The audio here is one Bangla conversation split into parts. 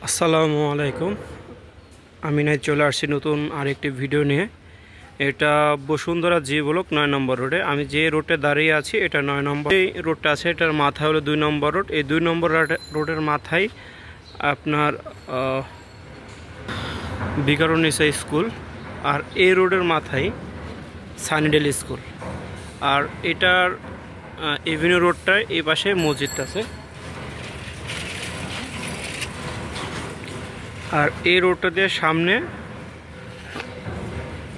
আসসালামু আলাইকুম। আমি নাই চলে আসছি নতুন আরেকটি ভিডিও নিয়ে। এটা বসুন্ধরা জি ব্লক 9 নম্বর রোডে। আমি যে রোডে দাঁড়িয়ে আছি এটা 9 নম্বর। এই রোডটা আছে, এটার মাথা হলো 2 নম্বর রোড। এই 2 নম্বর রোডের মাথায় আপনার বিকারুন্নিসা স্কুল, আর এই রোডের মাথায় সানিডেল স্কুল। আর এটার এভিনিউ রোডটার এই পাশে মসজিদটা আছে। আর এই রোডটা দিয়ে সামনে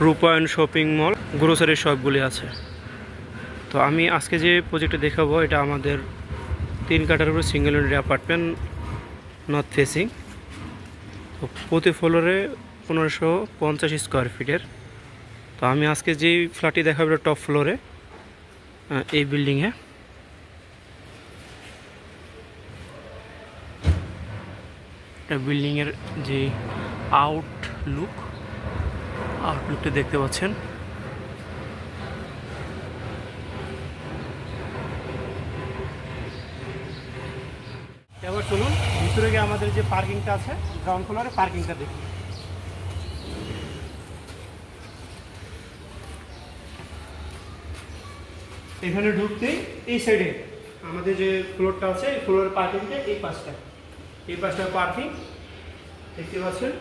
রূপায়ণ শপিং মল, গ্রোসারি শপগুলি আছে। তো আমি আজকে যে প্রজেক্টটা দেখাবো এটা আমাদের 3 কাঠার উপরে single unit apartment, north facing. তো প্রতি ফ্লোরে 1550 স্কোয়ার ফিটের। তো আমি আজকে যেই ফ্ল্যাটটি দেখাবো এটা টপ ফ্লোরে এই বিল্ডিংয়ে। বিল্ডিংয়ের যে আউটলুকটা দেখতে পাচ্ছেন। এবার চলুন ভিতরে গিয়ে আমাদের যে পার্কিংটা আছে গ্রাউন্ড ফ্লোরে পার্কিংটা দেখি। এখানে ঢুকতেই এই সাইডে আমাদের যে ফ্লোরটা আছে এই ফ্লোরের পার্কিংটা এই পাশটা পার্কিং দেখতে পাচ্ছেন।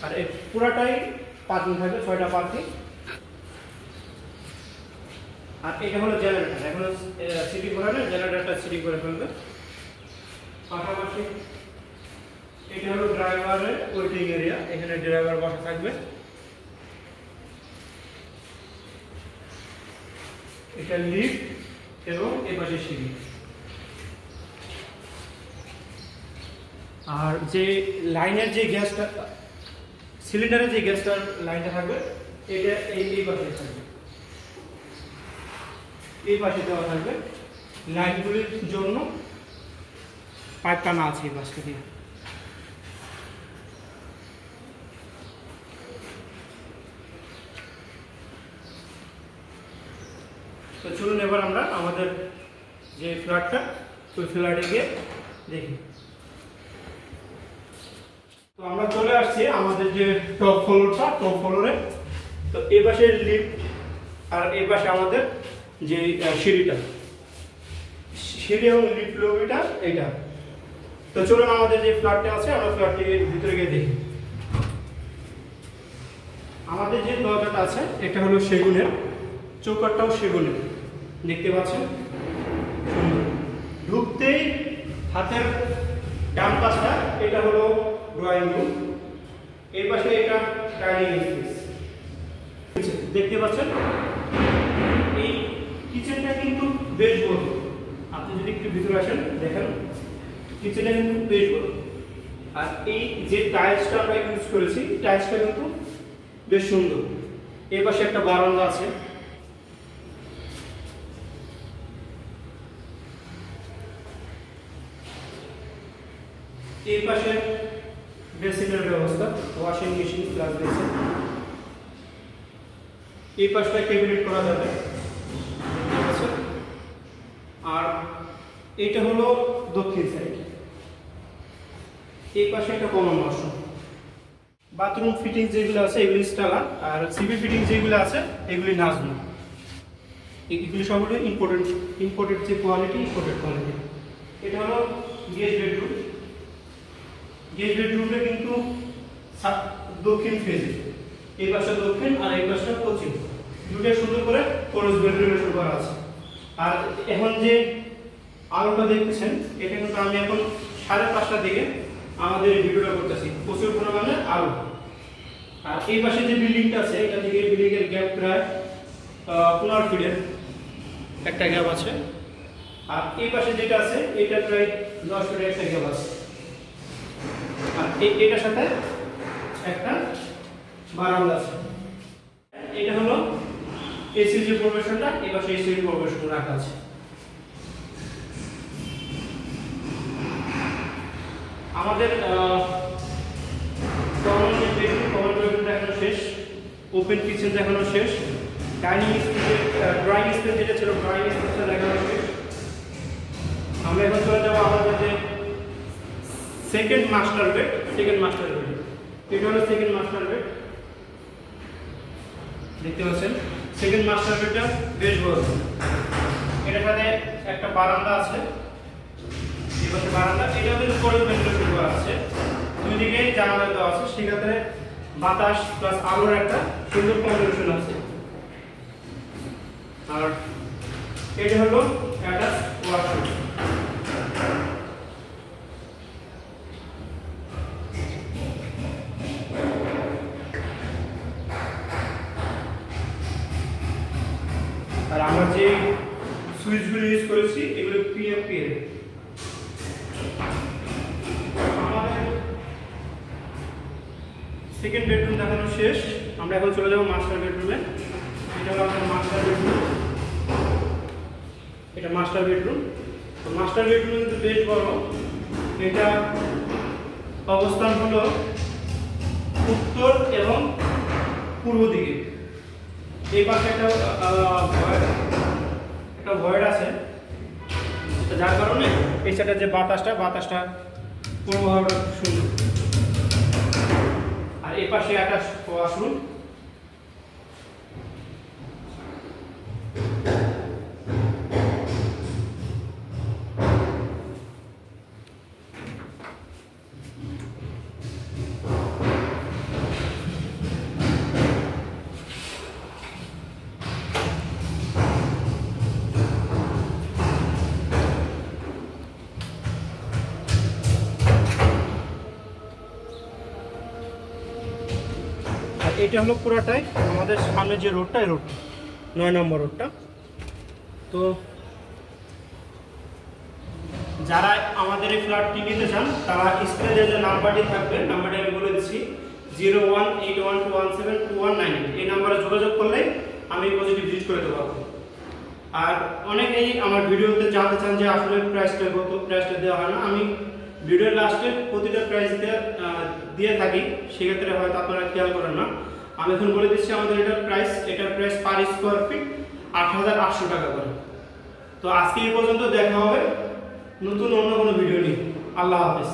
আর এই পুরাটাই পার্কিং থাকবে, 6টা পার্কিং। আর এটা হলো জেনারেটর, এখন সিটি করে না, জেনারেটরটা সিটি করে ফেলবে। পাশাপাশি এটা হলো ড্রাইভারের ওয়েটিং এরিয়া, এখানে ড্রাইভার বসা থাকবে। এটা লিফট এবং এই পাশে সিঁড়ি। আর যে লাইনের যে গ্যাসটা, সিলিন্ডারের যে গ্যাসটার লাইনটা থাকবে এটা এই পাশে থাকবে, এই পাশে দেওয়া থাকবে। লাইনগুলির জন্য পাইপ টানা আছে এই পাশটা দিয়ে। তো চলুন এবার আমরা আমাদের যে ফ্ল্যাটটা ওই ফ্ল্যাটে গিয়ে দেখি। তো আমরা চলে আসছি আমাদের যে টপ ফ্লোরে। তো এই পাশে লিফট আর এই পাশে আমাদের যে সিঁড়ি এবং লিফট লবিটা এইটা। তো চলুন আমাদের যে ফ্ল্যাটটা আছে আমরা ফ্ল্যাটটির ভিতরে গিয়ে দেখি। আমাদের যে দরজাটা আছে এটা হলো সেগুনের, চৌকাঠটাও সেগুনের, দেখতে পাচ্ছেন সুন্দর। ঢুকতেই হাতের ডান পাশটা এটা হলো ড্রয়িং রুম, এই পাশে এটা ডাইনিং স্পেস দেখতে পাচ্ছেন। এই কিচেনটা কিন্তু বেশ বড়, আপনি যদি একটু ভিতরে আসেন দেখেন কিচেনটা কিন্তু বেশ বড়। আর এই যে টাইলসটা আমরা ইউজ করেছি টাইলসটা কিন্তু বেশ সুন্দর। এই পাশে একটা বারান্দা আছে। এই পাশে বেসিনের ব্যবস্থা, ওয়াশিং মেশিন প্লাস বেসিন। এই পাশটা ক্যাবিনেট করা যাবে। আর এটা হলো দক্ষিণ সাইড, এই পাশে একটা কমন ওয়াশরুম। বাথরুম ফিটিং যেগুলো আছে এগুলি স্টালা, আর সিবি ফিটিং যেগুলো আছে এগুলি নাজমা। এগুলি সবগুলো ইম্পোর্টেড যে কোয়ালিটি, ইম্পোর্টেড কোয়ালিটি। এটা হলো গেস্ট বেডরুম। গেস্ট বেডরুমটা কিন্তু দক্ষিণ ফেজে, এই পাশটা দক্ষিণ আর এই পাশটা পশ্চিম, দুটো সুন্দর করে খরচ বেডরুমের শুরু করা আছে। আর এখন যে আলোটা দেখতেছেন এটা কিন্তু আমি এখন 5:30টার দিকে আমাদের এই ভিডিওটা করতেছি, প্রচুর পরিমাণে আলো। আর এই পাশে যে বিল্ডিংটা আছে এটা থেকে বিল্ডিংয়ের গ্যাপ প্রায় 15 ফিটের একটা গ্যাপ আছে। আর এই পাশে যেটা আছে এটা প্রায় 10 ফিটের একটা গ্যাপ আছে। আর এটার সাথে একটা বারান্দা আছে। এটা হলো এসির যে প্রবেশনটা, এই পাশে এসির প্রবেশন রাখা আছে। আমাদের কমন বেডরুম দেখানো শেষ, ওপেন কিচেন দেখানো শেষ, ডাইনিং স্পেস, ড্রয়িং স্পেস যেটা ছিল ড্রয়িং স্পেসটা দেখানো শেষ। আমরা এখন চলে যাবো আমাদের যে সেকেন্ড মাস্টার বেড, এটা হলো সেকেন্ড মাস্টার বেড, দেখতে পাচ্ছেন সেকেন্ড মাস্টার বেডটা বেশ বড়। এটার সাথে একটা বারান্দা আছে, এই পাশে বারান্দা, এটাও কিন্তু করে ভেন্টিলেশন করা আছে, দুই দিকেই জানালা দেওয়া আছে, সেক্ষেত্রে বাতাস প্লাস আলোর একটা সুন্দর কম্বিনেশন আছে। আর এটা হলো অ্যাটাচ ওয়াশরুম। আর আমরা যে সুইচগুলো ইউজ করেছি এগুলো পিএফপি এর। আমাদের সেকেন্ড বেডরুম দেখানো শেষ, আমরা এখন চলে যাব মাস্টার বেডরুমে। এটা হলো আমাদের মাস্টার বেডরুম, এটা মাস্টার বেডরুম। তো মাস্টার বেডরুম কিন্তু বেশ বড়। এটা অবস্থান হলো উত্তর এবং পূর্ব দিকে। এই পাশে একটা ভয়েড আছে, যার কারণে এই সাইডে যে বাতাসটা পূর্ব হওয়াটা সুন্দর। আর এই পাশে একটা ওয়াশরুম, এটা হলো পুরাটাই আমাদের সামনে যে রোডটা, এই রোডটা 9 নম্বর রোডটা। তো যারা আমাদের এই ফ্ল্যাটটি নিতে চান তারা স্ক্রিনে যে নাম্বারটি থাকবে, নাম্বারটি আমি বলে দিচ্ছি 0181217219, এই নাম্বারে যোগাযোগ করলে আমি পজিটিভ ভিজিট করে দেবো। আর অনেকেই আমার ভিডিওতে জানতে চান যে আসলে প্রাইসটা কত, প্রাইসটা দেওয়া হয় না। আমি ভিডিওর লাস্টে প্রতিটা প্রাইস দিয়ে থাকি, সেক্ষেত্রে হয়তো আপনারা খেয়াল করেন না। আমি এখন বলে দিচ্ছি আমাদের এটার প্রাইস পার স্কোয়ার ফিট 8800 টাকা করে। তো আজকে এই পর্যন্ত, দেখা হবে নতুন অন্য কোনো ভিডিও নিয়ে। আল্লাহ হাফেজ।